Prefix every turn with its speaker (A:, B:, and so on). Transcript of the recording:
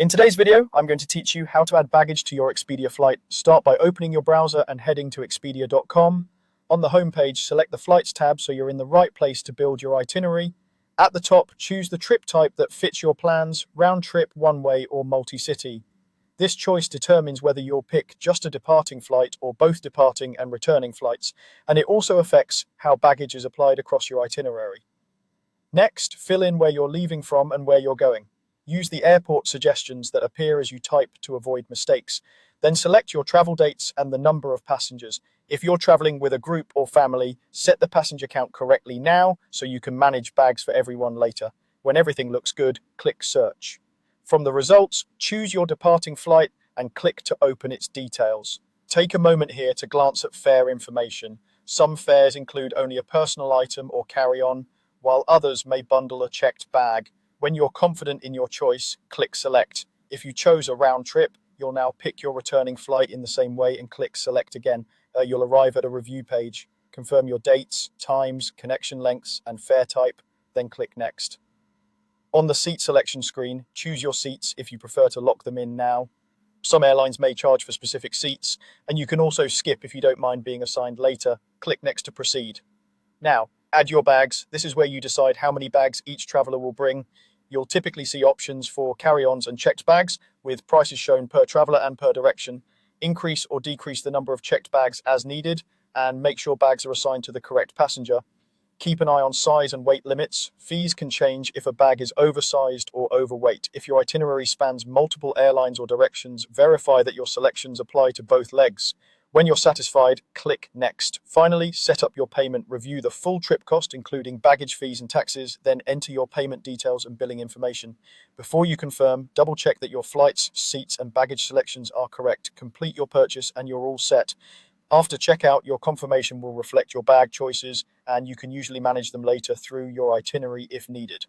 A: In today's video, I'm going to teach you how to add baggage to your Expedia flight. Start by opening your browser and heading to expedia.com. On the homepage, select the Flights tab so you're in the right place to build your itinerary. At the top, choose the trip type that fits your plans, round trip, one-way, or multi-city. This choice determines whether you'll pick just a departing flight or both departing and returning flights, and it also affects how baggage is applied across your itinerary. Next, fill in where you're leaving from and where you're going. Use the airport suggestions that appear as you type to avoid mistakes. Then select your travel dates and the number of passengers. If you're traveling with a group or family, set the passenger count correctly now so you can manage bags for everyone later. When everything looks good, click Search. From the results, choose your departing flight and click to open its details. Take a moment here to glance at fare information. Some fares include only a personal item or carry-on, while others may bundle a checked bag. When you're confident in your choice, click Select. If you chose a round trip, you'll now pick your returning flight in the same way and click Select again. You'll arrive at a review page. Confirm your dates, times, connection lengths, and fare type, then click Next. On the seat selection screen, choose your seats if you prefer to lock them in now. Some airlines may charge for specific seats, and you can also skip if you don't mind being assigned later. Click Next to proceed. Now, add your bags. This is where you decide how many bags each traveler will bring. You'll typically see options for carry-ons and checked bags, with prices shown per traveler and per direction. Increase or decrease the number of checked bags as needed, and make sure bags are assigned to the correct passenger. Keep an eye on size and weight limits. Fees can change if a bag is oversized or overweight. If your itinerary spans multiple airlines or directions, verify that your selections apply to both legs. When you're satisfied, click Next. Finally, set up your payment. Review the full trip cost, including baggage fees and taxes, then enter your payment details and billing information. Before you confirm, double-check that your flights, seats, and baggage selections are correct. Complete your purchase and you're all set. After checkout, your confirmation will reflect your bag choices, and you can usually manage them later through your itinerary if needed.